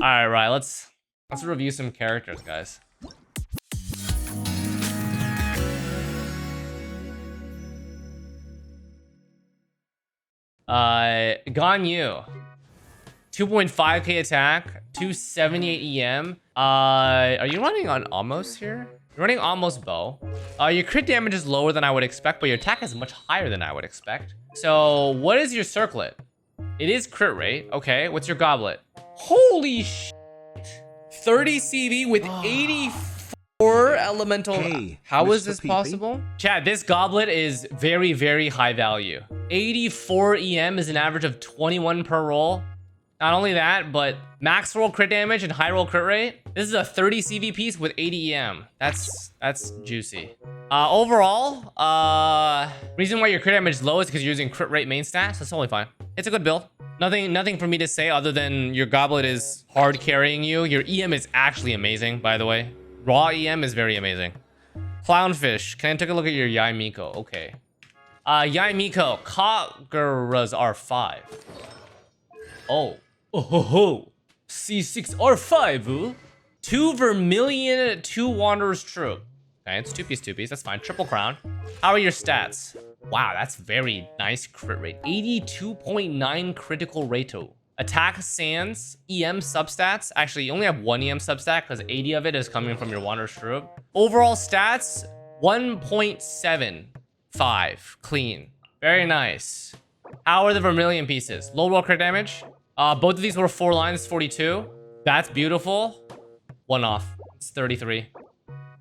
Right. Let's review some characters, guys. Ganyu, 2.5k attack, 278 EM. Are you running on almost here? You're running almost bow. Your crit damage is lower than I would expect, but your attack is much higher than I would expect. So what is your circlet? It is crit rate. Okay, what's your goblet? Holy shit. 30 CV with 84 elemental. Hey, how Mr. is this Peepee? possible? Chat, this goblet is very, very high value. 84 EM is an average of 21 per roll. Not only that, but max roll crit damage and high roll crit rate. This is a 30 CV piece with 80 EM. That's juicy. Overall, reason why your crit damage is low is because you're using crit rate main stats. That's totally fine. It's a good build. Nothing for me to say other than your goblet is hard carrying you. Your EM is actually amazing, by the way. Raw EM is very amazing. Clownfish, can I take a look at your Yae Miko? Okay. Yae Miko, Kagura's R5. Oh ho ho. C6 R5. 2 Vermilion, 2 Wanderer's Troop. Okay, it's 2-piece. That's fine. Triple crown. How are your stats? Wow, that's very nice crit rate. 82.9 critical rate. Attack sans, EM substats. Actually, you only have 1 EM substat because 80 of it is coming from your Wanderer's Troop. Overall stats, 1.75. Clean. Very nice. How are the Vermilion pieces? Low roll crit damage. Both of these were 4 lines, 42. That's beautiful. 1 off. It's 33.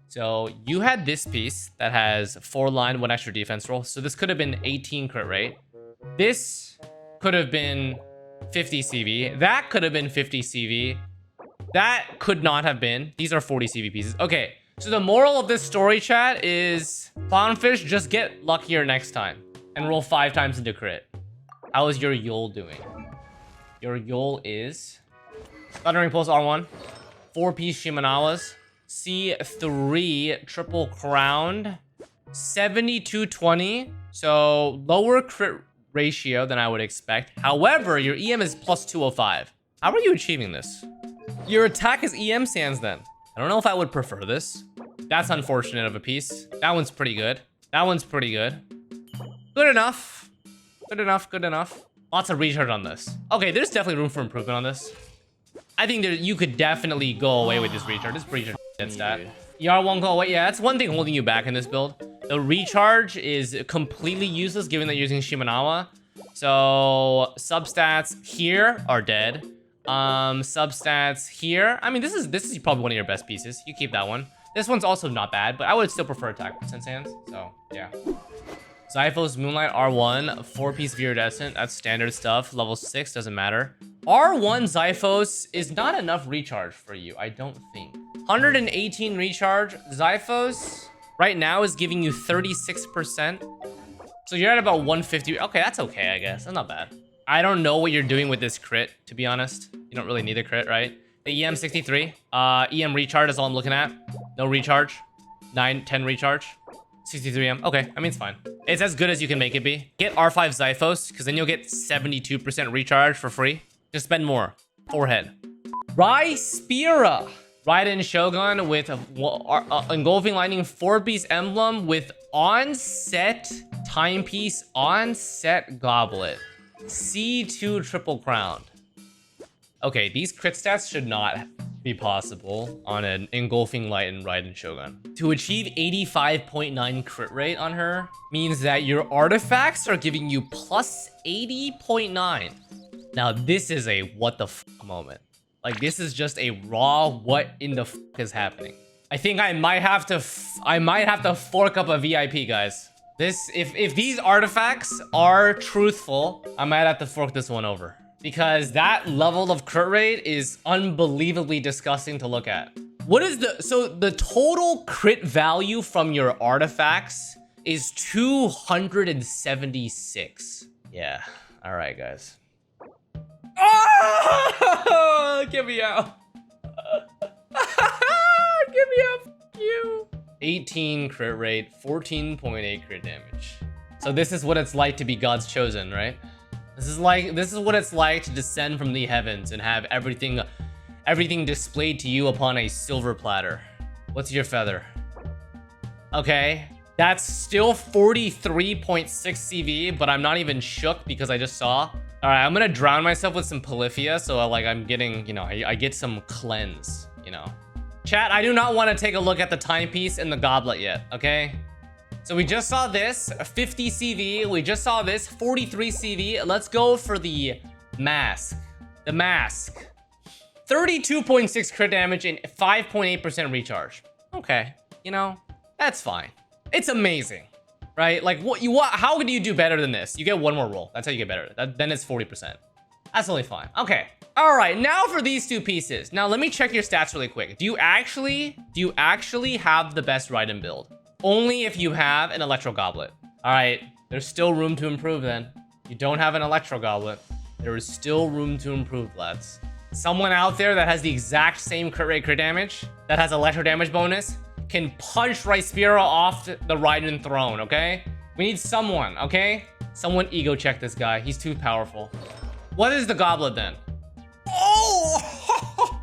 So you had this piece that has 4 line, 1 extra defense roll. So this could have been 18 crit rate. This could have been 50 CV. That could have been 50 CV. That could not have been. These are 40 CV pieces. Okay, so the moral of this story, chat, is Clownfish, just get luckier next time and roll 5 times into crit. How is your Yoel doing? Your Yoel is Thundering Pulse R1, 4-piece Shimenawas, C3 triple crowned, 7220. So lower crit ratio than I would expect. However, your EM is plus 205. How are you achieving this? Your attack is EM sans then. I don't know if I would prefer this. That's unfortunate of a piece. That one's pretty good. That one's pretty good. Good enough. Good enough. Good enough. Lots of recharge on this. Okay, there's definitely room for improvement on this. I think you could definitely go away with this recharge. This recharge is stat. ER won't go away. Yeah, that's one thing holding you back in this build. The recharge is completely useless given that you're using Shimenawa. So substats here are dead. Substats here. I mean, this is probably one of your best pieces. You keep that one. This one's also not bad, but I would still prefer attack sense hands. So yeah. Xiphos Moonlight R1, 4-piece Viridescent. That's standard stuff. Level 6 doesn't matter. R1 Xiphos is not enough recharge for you, I don't think. 118 recharge. Xiphos right now is giving you 36%. So you're at about 150. Okay, that's okay, I guess. That's not bad. I don't know what you're doing with this crit, to be honest. You don't really need a crit, right? The EM 63. EM recharge is all I'm looking at. No recharge. 10 recharge. 63 EM. Okay, I mean, it's fine. It's as good as you can make it be. Get R5 Xiphos, because then you'll get 72% recharge for free. Just spend more. Forehead. Spira. Raiden Shogun with engulfing lightning 4-piece emblem with on-set timepiece, on-set goblet. C2 triple crowned. Okay, these crit stats should not be possible on an engulfing light and Raiden Shogun. To achieve 85.9 crit rate on her means that your artifacts are giving you plus 80.9. Now this is a what the f moment. Like, this is just a raw what in the f is happening. I think I might have to fork up a VIP, guys. If these artifacts are truthful, I might have to fork this one over. Because that level of crit rate is unbelievably disgusting to look at. What is the total crit value from your artifacts is 276. Yeah, all right, guys. Oh, get me out. Get me out, f you. 18 crit rate, 14.8 crit damage. So this is what it's like to be God's chosen, right? This is what it's like to descend from the heavens and have everything Everything displayed to you upon a silver platter. What's your feather? Okay. That's still 43.6 CV, but I'm not even shook because I just saw. All right, I'm gonna drown myself with some Polyphia, so like I'm getting, you know, I get some cleanse, you know. Chat, I do not want to take a look at the timepiece and the goblet yet, okay? So we just saw this, 50 CV. We just saw this, 43 CV. Let's go for the mask. The mask. 32.6 crit damage and 5.8% recharge. Okay, you know, that's fine. It's amazing, right? Like, how could you do better than this? You get one more roll. That's how you get better. Then it's 40%. That's totally fine. Okay. All right, now for these two pieces. Now, let me check your stats really quick. Do you actually have the best Raiden build? Only if you have an Electro Goblet. All right, there's still room to improve then. You don't have an Electro Goblet. There is still room to improve, lads. Someone out there that has the exact same crit rate, crit damage, that has Electro damage bonus, can punch Ryspira off the Raiden throne, okay? We need someone, okay? Someone ego check this guy. He's too powerful. What is the goblet then? Oh!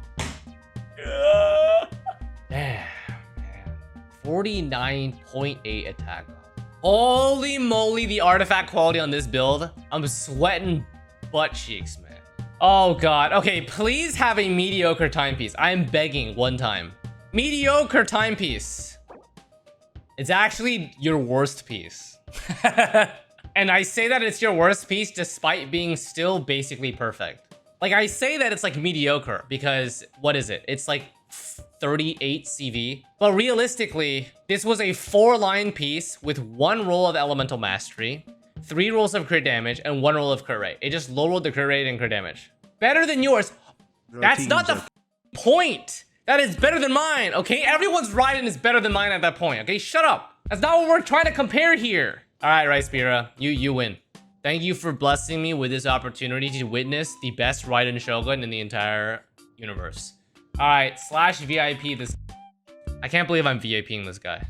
Damn, man. 49.8 attack. Holy moly, the artifact quality on this build. I'm sweating butt cheeks, man. Oh god. Okay, please have a mediocre timepiece. I'm begging one time. Mediocre timepiece. It's actually your worst piece. And I say that it's your worst piece despite being still basically perfect. Like, I say that it's like mediocre because what is it? It's like 38 CV. But realistically, this was a 4-line piece with 1 roll of elemental mastery, 3 rolls of crit damage, and 1 roll of crit rate. It just low rolled the crit rate and crit damage. Better than yours. That's not the point. That is better than mine, okay? Everyone's Raiden is better than mine at that point, okay? Shut up. That's not what we're trying to compare here. All right, Ryspira, you win. Thank you for blessing me with this opportunity to witness the best Raiden Shogun in the entire universe. All right, /VIP this. I can't believe I'm VIPing this guy.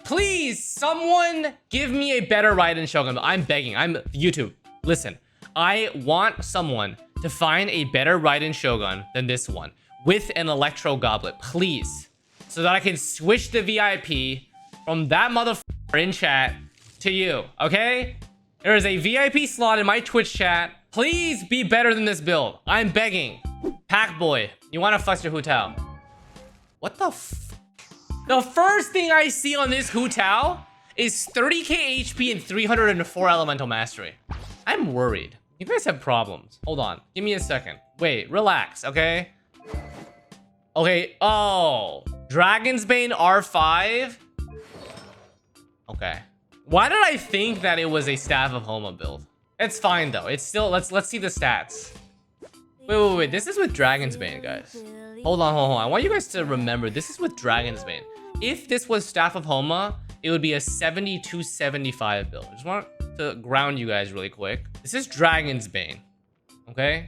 Please, someone give me a better Raiden Shogun. I'm begging. I'm YouTube. Listen, I want someone to find a better Raiden Shogun than this one with an Electro Goblet, please, so that I can switch the VIP from that motherfucker in chat to you, okay? There is a VIP slot in my Twitch chat. Please be better than this build. I'm begging. Pack boy, you want to flex your Hu Tao? What the f? The first thing I see on this Hu Tao is 30k HP and 304 elemental mastery. I'm worried. You guys have problems. Hold on. Give me a second. Wait, relax, okay? Okay, oh. Dragon's Bane R5? Okay. Why did I think that it was a Staff of Homa build? It's fine though. It's still, let's see the stats. Wait. This is with Dragon's Bane, guys. Hold on. I want you guys to remember, this is with Dragon's Bane. If this was Staff of Homa, it would be a 72-75 build. I just want to ground you guys really quick. This is Dragon's Bane. Okay?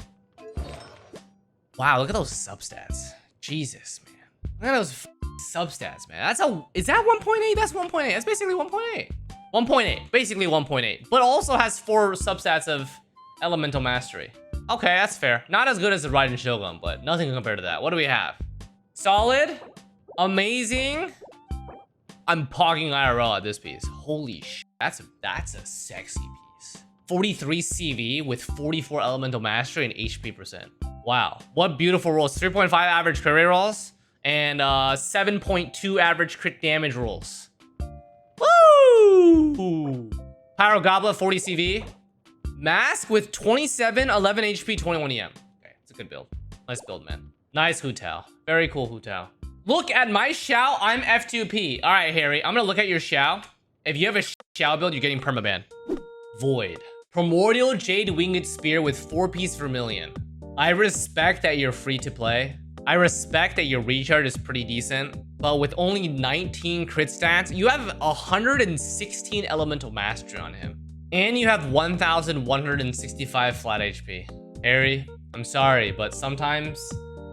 Wow, look at those substats. Jesus, man. Look at those substats, man. Is that 1.8? That's 1.8. That's basically 1.8. 1.8. Basically 1.8. But also has 4 substats of elemental mastery. Okay, that's fair. Not as good as the Raiden Shogun, but nothing compared to that. What do we have? Solid. Amazing. I'm pogging IRL at this piece. Holy sh! That's a sexy piece. 43 CV with 44 elemental mastery and HP percent. Wow, what beautiful rolls. 3.5 average crit rate rolls and 7.2 average crit damage rolls. Woo! Pyro Goblet 40 CV. Mask with 27, 11 HP, 21 EM. Okay, it's a good build. Nice build, man. Nice Hu Tao. Very cool Hu Tao. Look at my Xiao. I'm F2P. All right, Harry. I'm gonna look at your Xiao. If you have a Xiao build, you're getting permaban. Void. Primordial Jade Winged Spear with 4-piece Vermilion. I respect that you're free to play. I respect that your recharge is pretty decent. But with only 19 crit stats, you have 116 elemental mastery on him. And you have 1,165 flat HP. Harry, I'm sorry, but sometimes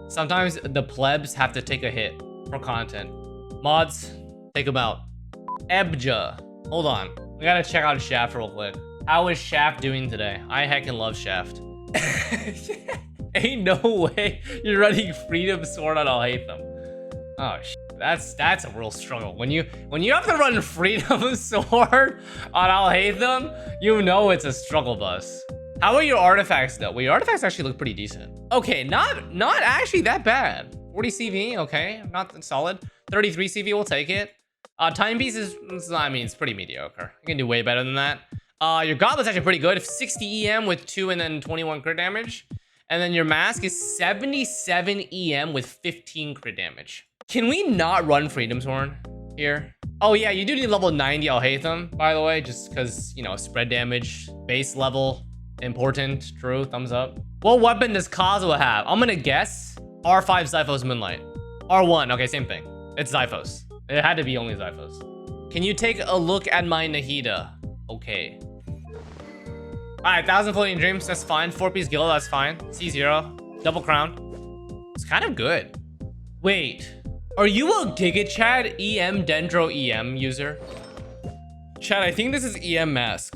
the plebs have to take a hit for content. Mods, take them out. Ebja. Hold on. We gotta check out Shaft real quick. How is Shaft doing today? I heckin' love Shaft. Ain't no way you're running Freedom Sword on Alhaitham. Oh shit. That's a real struggle. When you have to run Freedom Sword on Alhaitham, you know it's a struggle bus. How are your artifacts though? Well, your artifacts actually look pretty decent. Okay, not actually that bad. 40 CV, okay, not solid. 33 CV, we'll take it. Timepiece is, I mean, it's pretty mediocre. You can do way better than that. Your goblet's actually pretty good. 60 EM with 2 and then 21 crit damage. And then your mask is 77 EM with 15 crit damage. Can we not run Freedom Sword here? Oh yeah, you do need level 90 Alhaitham, by the way, just because, you know, spread damage, base level, important, true, thumbs up. What weapon does Kazuha have? I'm gonna guess R5 Xiphos Moonlight. R1, okay, same thing. It's Xiphos. It had to be only Xiphos. Can you take a look at my Nahida? Okay. Alright, 1,000 Floating Dreams, that's fine. 4-piece Guild, that's fine. C0, double crown. It's kind of good. Wait, are you a Giga Chad EM Dendro EM user? Chad, I think this is EM mask.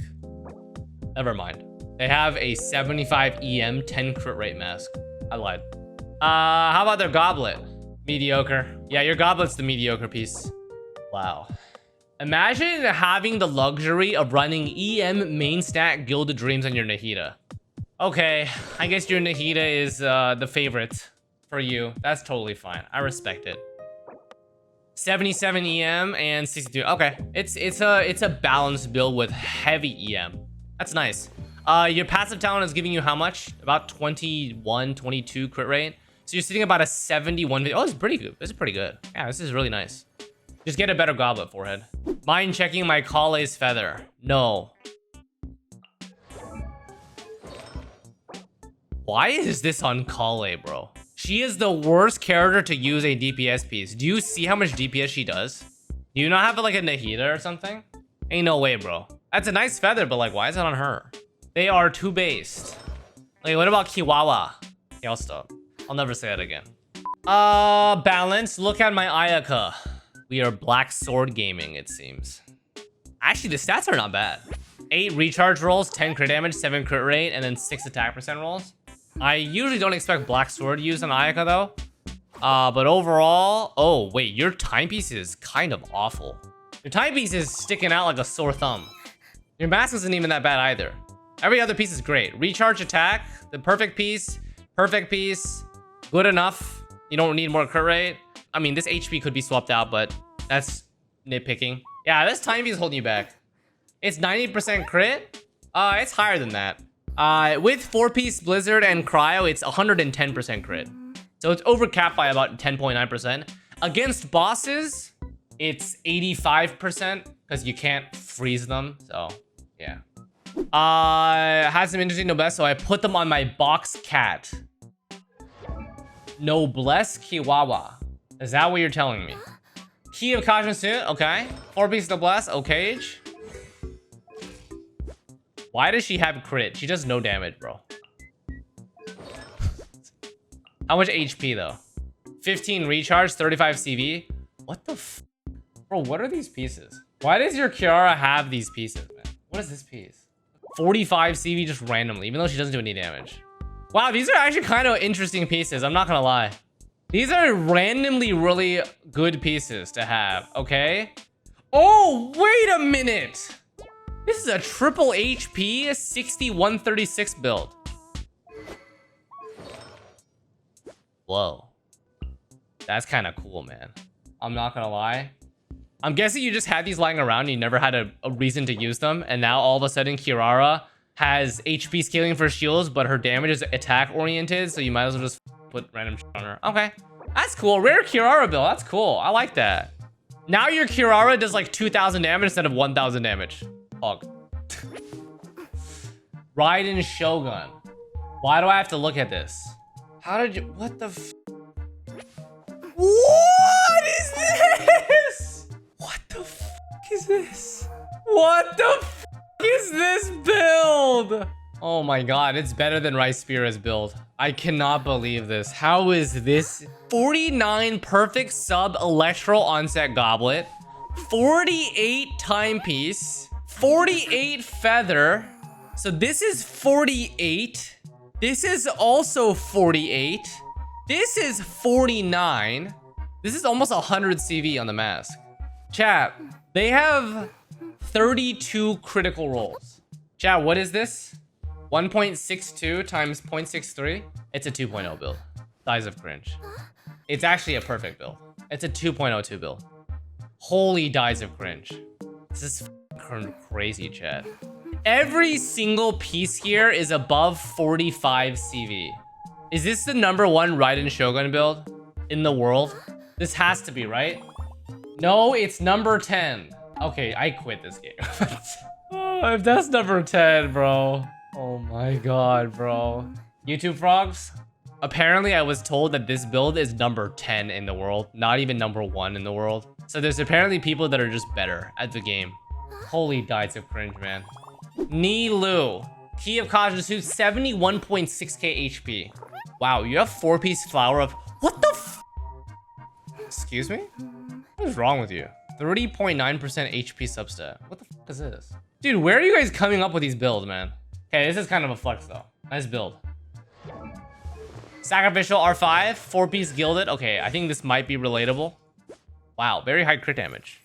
Never mind. They have a 75 EM 10 crit rate mask. I lied. How about their goblet? Mediocre. Yeah, your goblet's the mediocre piece. Wow. Imagine having the luxury of running EM main stat Gilded Dreams on your Nahida. Okay, I guess your Nahida is the favorite for you. That's totally fine. I respect it. 77 EM and 62. Okay, it's a balanced build with heavy EM. That's nice. Your passive talent is giving you how much? About 21, 22 crit rate. So you're sitting about a 71. Oh, it's pretty good. This is pretty good. Yeah, this is really nice. Just get a better goblet, forehead. Mind checking my Kale's feather. No. Why is this on Kale, bro? She is the worst character to use a DPS piece. Do you see how much DPS she does? Do you not have like a Nahida or something? Ain't no way, bro. That's a nice feather, but like, why is it on her? They are too based. Like, what about Kiwawa? Okay, I'll stop. I'll never say that again. Balance. Look at my Ayaka. We are Black Sword Gaming, it seems. Actually, the stats are not bad. 8 recharge rolls, 10 crit damage, 7 crit rate, and then 6 attack percent rolls. I usually don't expect Black Sword use on Ayaka though. But overall, oh wait, your timepiece is kind of awful. Your timepiece is sticking out like a sore thumb. Your mask isn't even that bad either. Every other piece is great. Recharge attack, the perfect piece, good enough. You don't need more crit rate. I mean, this HP could be swapped out, but that's nitpicking. Yeah, this timepiece is holding you back. It's 90% crit. It's higher than that. With 4-piece Blizzard and Cryo, it's 110% crit. So it's overcapped by about 10.9%. Against bosses, it's 85% because you can't freeze them. So, yeah. Had some interesting noblesse, so I put them on my box cat. Noblesse Kiwawa. Is that what you're telling me? Key of Caution Suit, okay. 4-piece Noblesse, okay. Why does she have crit? She does no damage, bro. How much HP though? 15 recharge, 35 CV. What the f? Bro, what are these pieces? Why does your Kirara have these pieces, man? What is this piece? 45 CV just randomly, even though she doesn't do any damage. Wow, these are actually kind of interesting pieces. I'm not gonna lie. These are randomly really good pieces to have, okay? Oh, wait a minute. This is a triple HP 6136 build. Whoa. That's kind of cool, man. I'm not gonna lie. I'm guessing you just had these lying around and you never had a reason to use them. And now all of a sudden Kirara has HP scaling for shields, but her damage is attack oriented. So you might as well just put random shit on her. Okay. That's cool. Rare Kirara build. That's cool. I like that. Now your Kirara does like 2,000 damage instead of 1,000 damage. Hog. Raiden Shogun. Why do I have to look at this? How did you... What the f... What is this? What the f is this? What the f is this build? Oh my god, it's better than Rice Spira's build. I cannot believe this. How is this 49 perfect sub electro onset goblet, 48 timepiece, 48 feather. So this is 48. This is also 48. This is 49. This is almost 100 CV on the mask. Chat, they have 32 critical rolls. Chat, what is this? 1.62 times 0.63? It's a 2.0 build. Size of cringe. It's actually a perfect build. It's a 2.02 build. Holy dies of cringe. This is crazy, chat. Every single piece here is above 45 CV. Is this the #1 Raiden Shogun build in the world? This has to be, right? No, it's number 10. Okay, I quit this game. Oh, if that's number 10, bro. Oh my god, bro. YouTube frogs? Apparently, I was told that this build is number 10 in the world, not even #1 in the world. So there's apparently people that are just better at the game. Holy dies of cringe, man. Nilou, Key of Kazuha, 71.6k HP. Wow, you have 4-piece flower of... What the f... Excuse me? What is wrong with you? 30.9% HP substat. What the f is this? Dude, where are you guys coming up with these builds, man? Okay, this is kind of a flex, though. Nice build. Sacrificial R5, 4-piece gilded. Okay, I think this might be relatable. Wow, very high crit damage.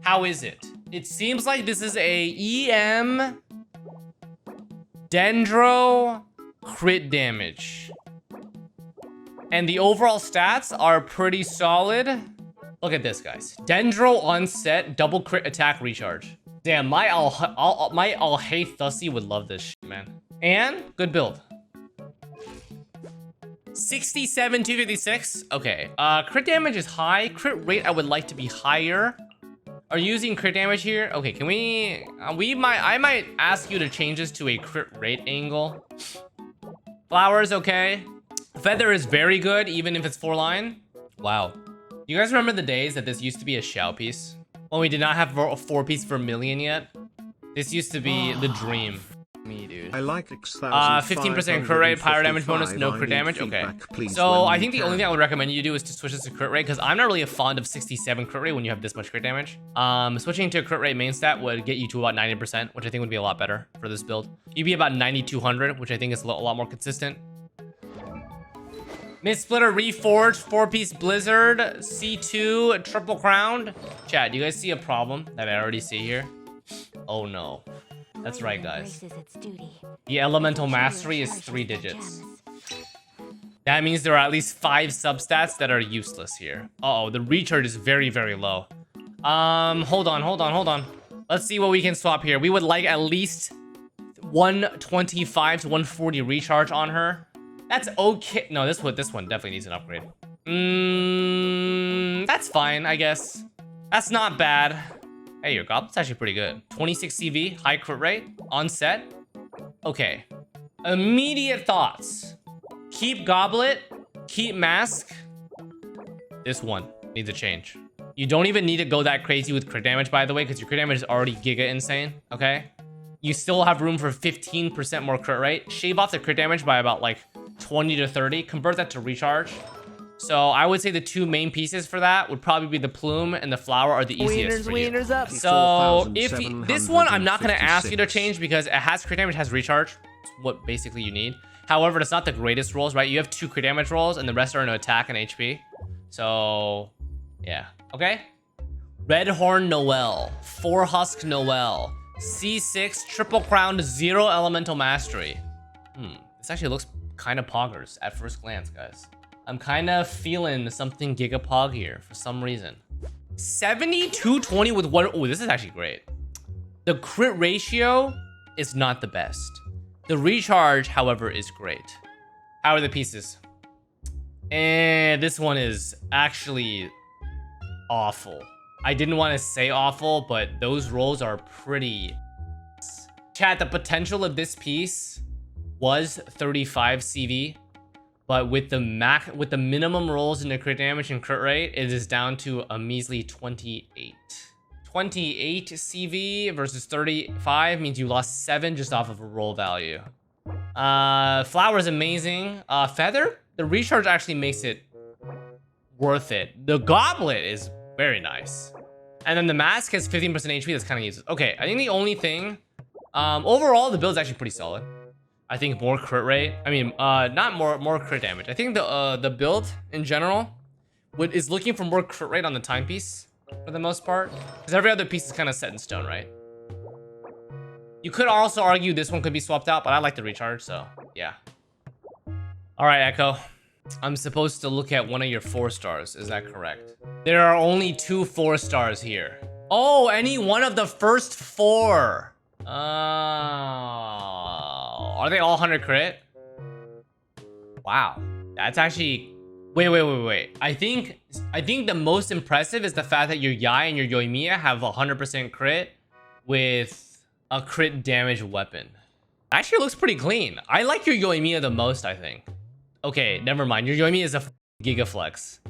How is it? It seems like this is a EM Dendro crit damage. And the overall stats are pretty solid. Look at this, guys. Dendro on set, double crit attack recharge. Damn, my Alhaitham would love this shit, man. And good build. 67 256. Okay. Crit damage is high. Crit rate I would like to be higher. Are you using crit damage here? Okay, can we I might ask you to change this to a crit rate angle. Flower is okay. Feather is very good, even if it's 4-line. Wow. You guys remember the days that this used to be a Xiao piece? When we did not have a 4-piece Vermilion yet? This used to be the dream. Me, dude. I like 15% crit rate, pyro damage bonus, no crit damage. Okay. So I think the only thing I would recommend you do is to switch this to crit rate, because I'm not really a fond of 67 crit rate when you have this much crit damage. Switching to a crit rate main stat would get you to about 90%, which I think would be a lot better for this build. You'd be about 9200, which I think is a lot more consistent. Mist Splitter Reforged, 4-piece Blizzard, C2, Triple Crowned. Chat, do you guys see a problem that I already see here? Oh no. That's right, guys. The Elemental Mastery is 3 digits. That means there are at least 5 substats that are useless here. Uh-oh, the recharge is very, very low. Hold on. Let's see what we can swap here. We would like at least 125 to 140 recharge on her. That's okay. No, this one definitely needs an upgrade. That's fine, I guess. That's not bad. Hey, your goblet's actually pretty good. 26 CV, high crit rate, on set. Okay. Immediate thoughts. Keep goblet, keep mask. This one needs a change. You don't even need to go that crazy with crit damage, by the way, because your crit damage is already giga insane, okay? You still have room for 15% more crit rate. Shave off the crit damage by about like 20 to 30. Convert that to recharge. So I would say the 2 main pieces for that would probably be the plume and the flower are the easiest for you. Wieners up. So if this one, I'm not going to ask you to change because it has crit damage, has recharge. It's what basically you need. However, it's not the greatest rolls, right? You have 2 crit damage rolls and the rest are in attack and HP. So yeah, okay. Red Horn Noelle, 4 Husk Noelle, C6, Triple Crowned, 0 Elemental Mastery. This actually looks kind of poggers at first glance, guys. I'm kind of feeling something gigapog here for some reason. 7220 with 1. Oh, this is actually great. The crit ratio is not the best. The recharge, however, is great. How are the pieces? And this one is actually awful. I didn't want to say awful, but those rolls are pretty. Chat, the potential of this piece was 35 CV. But with the minimum rolls in the crit damage and crit rate, it is down to a measly 28. 28 CV versus 35 means you lost 7 just off of a roll value. Flower is amazing. Feather, the recharge actually makes it worth it. The goblet is very nice. And then the mask has 15% HP, that's kind of useless. Okay, I think the only thing, overall, the build's actually pretty solid. I think more crit rate. I mean, not more crit damage. I think the build in general is looking for more crit rate on the timepiece for the most part, because every other piece is kind of set in stone, right? You could also argue this one could be swapped out, but I like the recharge, so yeah. All right, Echo. I'm supposed to look at one of your 4 stars. Is that correct? There are only 2 4 stars here. Oh, any one of the first 4. Oh, are they all 100 crit? Wow, that's actually. Wait. I think the most impressive is the fact that your Yae and your Yoimiya have 100% crit with a crit damage weapon. Actually looks pretty clean. I like your Yoimiya the most, I think. Okay, never mind. Your Yoimiya is a Gigaflex.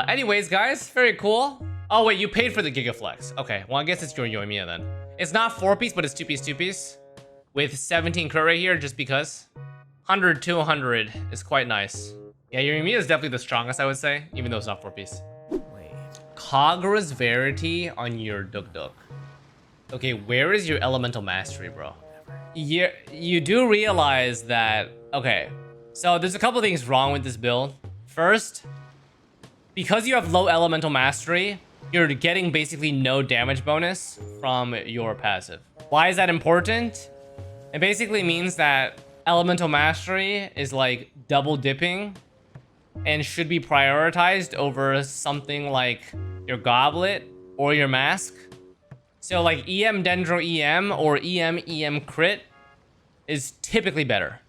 Anyways, guys, very cool. Oh wait, you paid for the Gigaflex. Okay, well I guess it's your Yoimiya then. It's not 4-piece, but it's 2-piece with 17 crit right here, just because. 100 to 100 is quite nice. Yeah, your Yoimiya is definitely the strongest, I would say, even though it's not 4-piece. Wait. Kagura's Verity on your Duk. Okay, where is your elemental mastery, bro? You do realize that. Okay, so there's a couple things wrong with this build. First, because you have low elemental mastery, you're getting basically no damage bonus from your passive. Why is that important? It basically means that elemental mastery is like double dipping and should be prioritized over something like your goblet or your mask. So like EM Dendro EM or EM crit is typically better.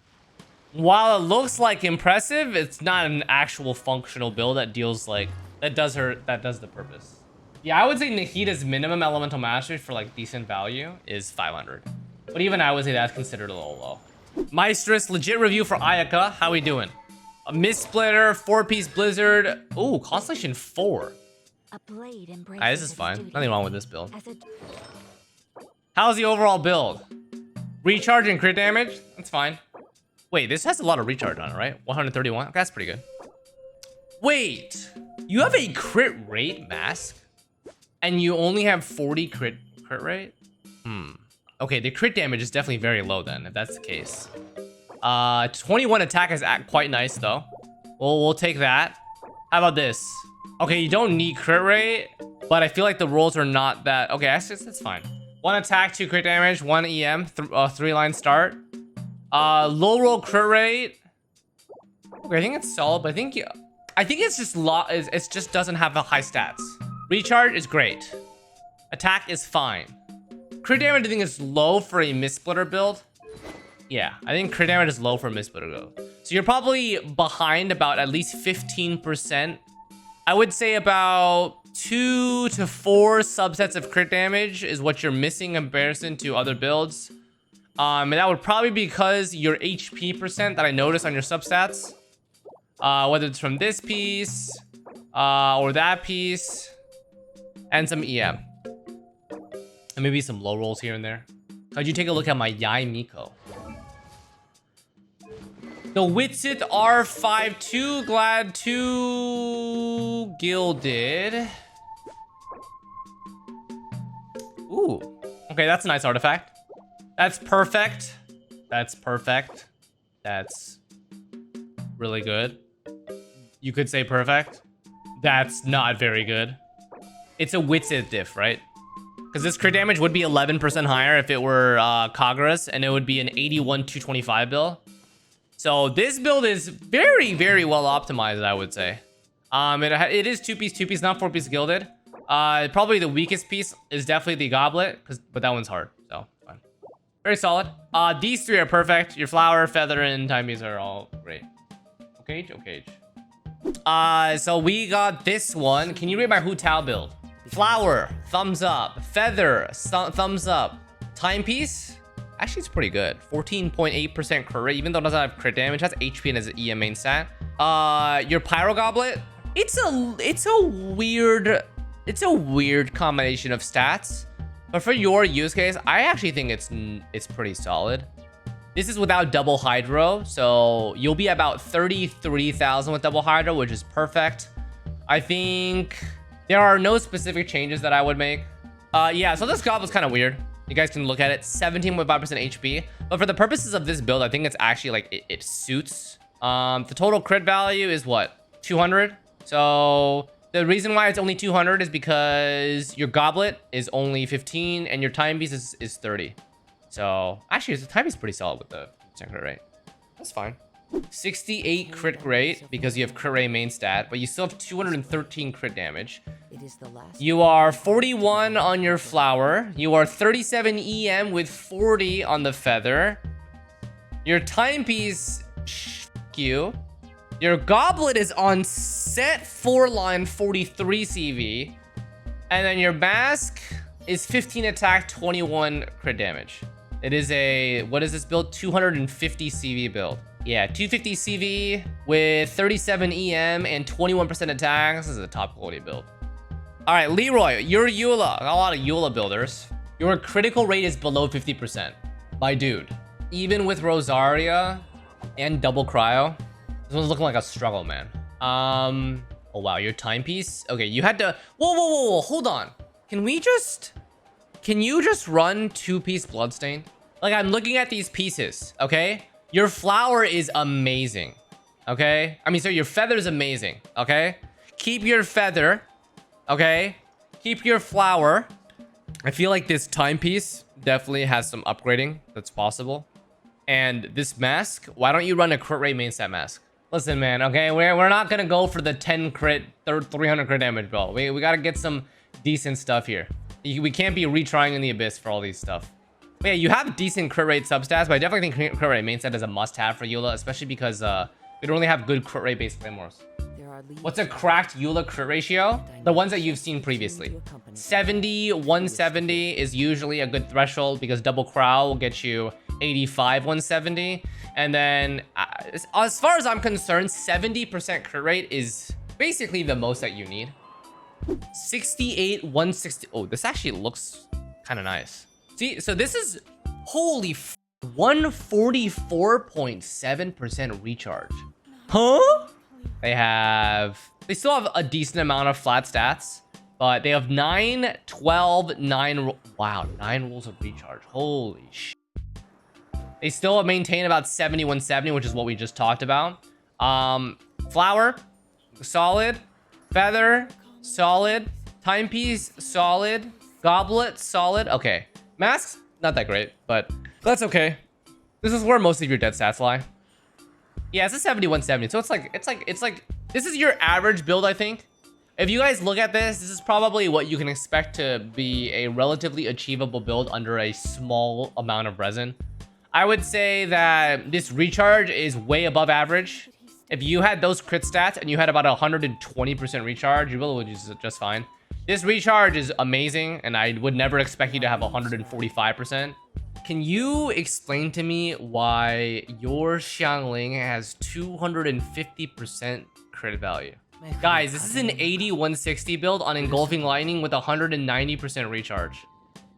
While it looks like impressive, it's not an actual functional build that deals like that does the purpose. Yeah, I would say Nahida's minimum elemental mastery for like decent value is 500. But even I would say that's considered a little low. Maestress, legit review for Ayaka. How we doing? A Mist Splitter, 4-piece Blizzard. Ooh, Constellation 4. This is fine. Nothing wrong with this build. How's the overall build? Recharge and crit damage? That's fine. Wait, this has a lot of recharge on it, right? 131. That's pretty good. Wait, you have a crit rate mask? And you only have 40 crit rate? Okay, the crit damage is definitely very low then, if that's the case. 21 attack is quite nice though. We'll take that. How about this? Okay, you don't need crit rate, but I feel like the rolls are not that. Okay, that's fine. 1 attack, 2 crit damage, 1 EM, 3-line start. Low roll crit rate. Okay, I think it's solid, but I think it's just it just doesn't have a high stats. Recharge is great. Attack is fine. Crit damage I think is low for a Mist Splitter build. Yeah, I think crit damage is low for a Mist Splitter build. So you're probably behind about at least 15%. I would say about 2 to 4 subsets of crit damage is what you're missing in comparison to other builds. And that would probably be because your HP percent that I noticed on your substats, whether it's from this piece or that piece, and some EM. And maybe some low rolls here and there. Could you take a look at my Yae Miko? The Witsit R52 Glad 2 Gilded. Ooh. Okay, that's a nice artifact. That's perfect. That's perfect. That's really good. You could say perfect. That's not very good. It's a Witsit diff, right? Because this crit damage would be 11% higher if it were Kagura's, and it would be an 81-225 build. So this build is very, very well optimized, I would say. It is 2-piece, not 4-piece gilded. Probably the weakest piece is definitely the goblet, but that one's hard, so fine. Very solid. These 3 are perfect. Your flower, feather, and timepiece are all great. Okay. So we got this one. Can you rate my Hu Tao build? Flower, thumbs up. Feather, thumbs up. Timepiece, actually it's pretty good. 14.8% crit rate, even though it doesn't have crit damage. It has HP and has an EM main stat. Your Pyro Goblet, it's a weird combination of stats. But for your use case, I actually think it's pretty solid. This is without double hydro, so you'll be about 33,000 with double hydro, which is perfect. I think there are no specific changes that I would make. Yeah, so this goblet's kind of weird. You guys can look at it, 17.5% HP. But for the purposes of this build, I think it's actually like it suits. The total crit value is what? 200. So the reason why it's only 200 is because your goblet is only 15 and your timepiece is 30. So actually, the timepiece is pretty solid with the crit rate. That's fine. 68 crit rate because you have crit rate main stat, but you still have 213 crit damage. You are 41 on your flower. You are 37 EM with 40 on the feather. Your timepiece, you. Your goblet is on set 4 line 43 CV. And then your mask is 15 attack, 21 crit damage. It is a, what is this build? 250 CV build. Yeah, 250 CV with 37 EM and 21% attack. This is a top quality build. All right, Leroy, you're Eula. Got a lot of Eula builders. Your critical rate is below 50%. My dude. Even with Rosaria and double cryo, this one's looking like a struggle, man. Oh wow, your timepiece? Okay, you had to, whoa, hold on. Can you just run 2-piece bloodstain? Like, I'm looking at these pieces, okay? Your flower is amazing, okay? I mean, so your feather is amazing, okay? Keep your feather, okay? Keep your flower. I feel like this timepiece definitely has some upgrading that's possible. And this mask, why don't you run a crit rate main stat mask? Listen, man, okay? We're not gonna go for the 10 crit, 300 crit damage build. We gotta get some decent stuff here. We can't be retrying in the abyss for all these stuff. But yeah, you have decent crit rate substats, but I definitely think crit rate main stat is a must-have for Eula, especially because we don't really have good crit rate based claymores. What's a cracked Eula crit ratio? The ones that you've seen previously. 70, 170 is usually a good threshold because double crow will get you 85, 170. And then as far as I'm concerned, 70% crit rate is basically the most that you need. 68, 160. Oh, this actually looks kind of nice. See, so this is, holy 144.7% recharge. Huh? They still have a decent amount of flat stats, but they have 9, 12, 9, wow, 9 rolls of recharge. Holy shit. They still maintain about 70, 170, which is what we just talked about. Flower, solid. Feather, solid. Timepiece, solid. Goblet, solid. Okay. Masks, not that great, but that's okay. This is where most of your dead stats lie. Yeah, it's a 70, 170. So it's like, this is your average build, I think. If you guys look at this, this is probably what you can expect to be a relatively achievable build under a small amount of resin. I would say that this recharge is way above average. If you had those crit stats and you had about 120% recharge, you really would do just fine. This recharge is amazing, and I would never expect you to have 145%. Can you explain to me why your Xiangling has 250% crit value? Guys, this is an 80-160 build on Engulfing Lightning with 190% recharge.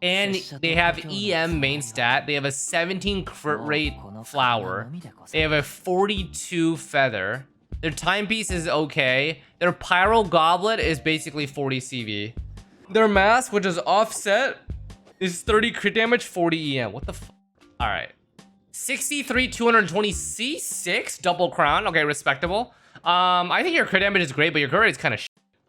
And they have EM main stat. They have a 17 crit rate flower. They have a 42 feather. Their timepiece is okay. Their pyro goblet is basically 40 CV. Their mask, which is offset, is 30 crit damage, 40 EM. What the f? All right. 63, 220 C6 double crown. Okay, respectable. I think your crit damage is great, but your crit rate is kind of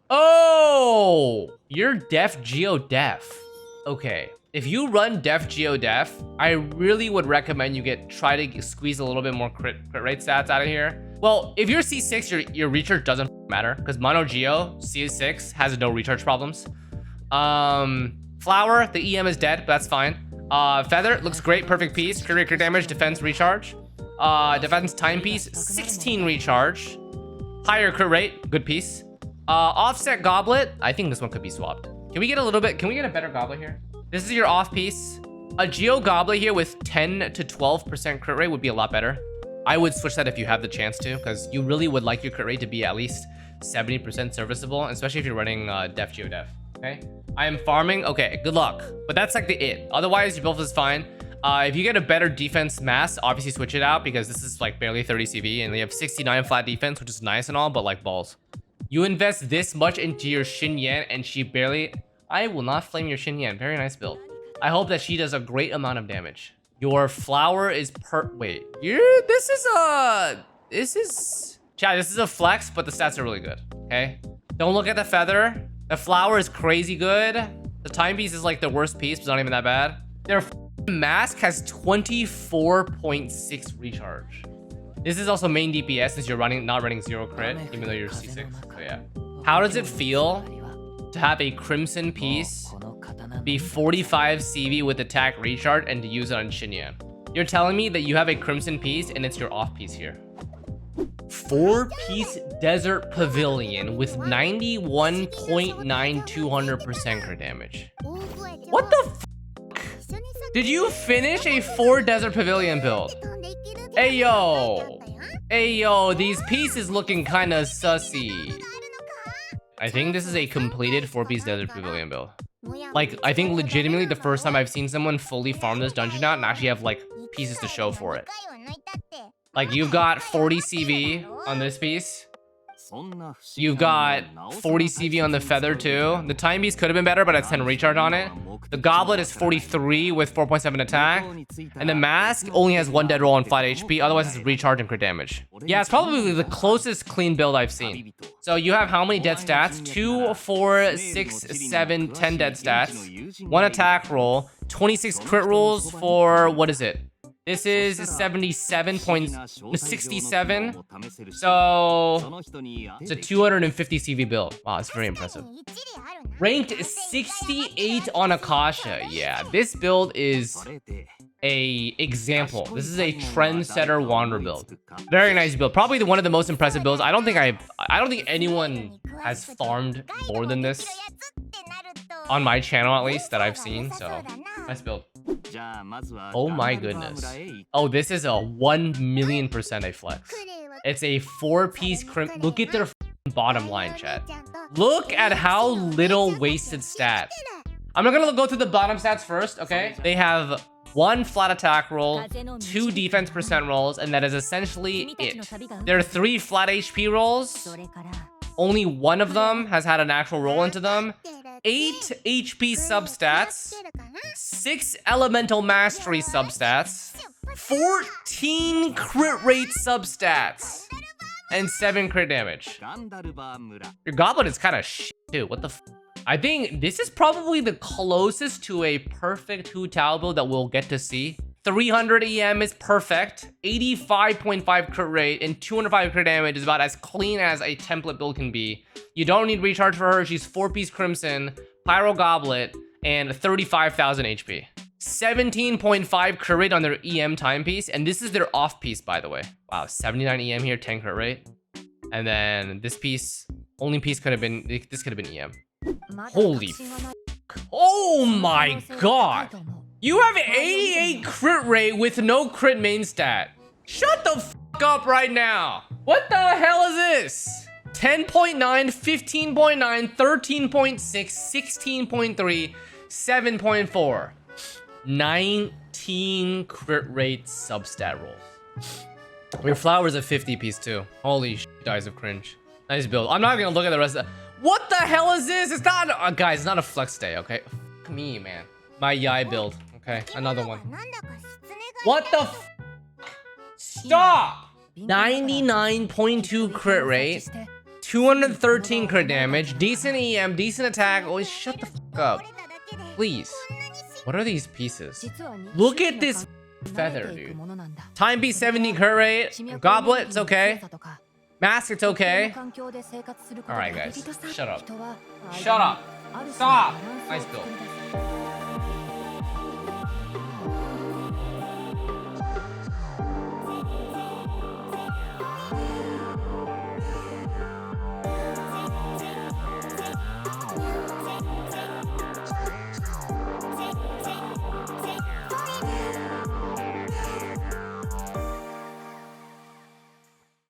Oh, you're def geo def. Okay. If you run def geo def, I really would recommend you try to squeeze a little bit more crit rate stats out of here. Well, if you're C6, your recharge doesn't matter because mono geo C6 has no recharge problems. Flower, the EM is dead, but that's fine. Feather looks great, perfect piece. Crit damage, defense, recharge. Defense timepiece, 16 recharge. Higher crit rate, good piece. Offset goblet, I think this one could be swapped. Can we get a better goblet here? This is your off piece. A Geo Goblet here with 10 to 12% crit rate would be a lot better. I would switch that if you have the chance to, because you really would like your crit rate to be at least 70% serviceable, especially if you're running Def Geo Def. Okay, I am farming. Okay, good luck. But that's like the it. Otherwise, your build is fine. If you get a better defense mass, obviously switch it out because this is like barely 30 CV and they have 69 flat defense, which is nice and all, but like balls. You invest this much into your Xin Yan and she barely... I will not flame your Xin Yan. Very nice build. I hope that she does a great amount of damage. Your flower is wait, this is a flex, but the stats are really good, okay? Don't look at the feather. The flower is crazy good. The timepiece is like the worst piece, but it's not even that bad. Their mask has 24.6 recharge. This is also main DPS since you're not running 0 crit, even though you're C6. So yeah. How does it feel to have a crimson piece be 45 CV with attack recharge and to use it on Xinyan? You're telling me that you have a crimson piece and it's your off piece here. 4-piece desert pavilion with 91.9 200% crit damage. What the f? Did you finish a 4 desert pavilion build? Hey yo, these pieces looking kind of sussy. I think this is a completed 4-piece desert pavilion build. Like, I think legitimately the first time I've seen someone fully farm this dungeon out and actually have like pieces to show for it. Like, you've got 40 CV on this piece. You've got 40 CV on the feather too. The time piece could have been better, but it's 10 recharge on it. The goblet is 43 with 4.7 attack. And the mask only has 1 dead roll and flat HP. Otherwise, it's recharge and crit damage. Yeah, it's probably the closest clean build I've seen. So you have how many dead stats? 2, 4, 6, 7, 10 dead stats. 1 attack roll. 26 crit rolls for, what is it? This is 67. So it's a 250 CV build. Wow, it's very impressive. Ranked 68 on Akasha. Yeah, this build is a example. This is a trendsetter Wander build. Very nice build. Probably one of the most impressive builds. I don't think anyone has farmed more than this on my channel, at least, that I've seen. So nice build. Oh my goodness. Oh, this is a 1,000,000% a flex. It's a 4-piece crimp. Look at their bottom line, chat. Look at how little wasted stat. I'm not gonna go through the bottom stats first, okay? They have 1 flat attack roll, 2 defense percent rolls, and that is essentially it. There are 3 flat HP rolls. Only 1 of them has had an actual roll into them. 8 HP substats, 6 elemental mastery substats, 14 crit rate substats, and 7 crit damage. Your goblet is kind of shit too. What the f? I think this is probably the closest to a perfect Hu Tao build that we'll get to see. 300 EM is perfect. 85.5 crit rate and 205 crit damage is about as clean as a template build can be. You don't need recharge for her. She's 4-piece crimson, pyro goblet, and 35,000 HP. 17.5 crit rate on their EM timepiece, and this is their off piece, by the way. Wow, 79 EM here, 10 crit rate. And then this piece, only piece could have been, this could have been EM. Holy f. Oh my god. You have 88 crit rate with no crit main stat. Shut the f up right now. What the hell is this? 10.9, 15.9, 13.6, 16.3, 7.4. 19 crit rate substat rolls. Your flower's a 50 piece too. Holy sh*, guys of cringe. Nice build. I'm not gonna look at the rest of that. What the hell is this? It's not, guys, it's not a flex day, okay? F me, man. My Yae build. Okay, another one. What the f? Stop! 99.2 crit rate. 213 crit damage. Decent EM, decent attack. Oh, shut the f up. Please. What are these pieces? Look at this feather, dude. Time piece 17 crit rate. Goblet, it's okay. Mask, it's okay. Alright, guys. Shut up. Shut up. Stop. Nice build.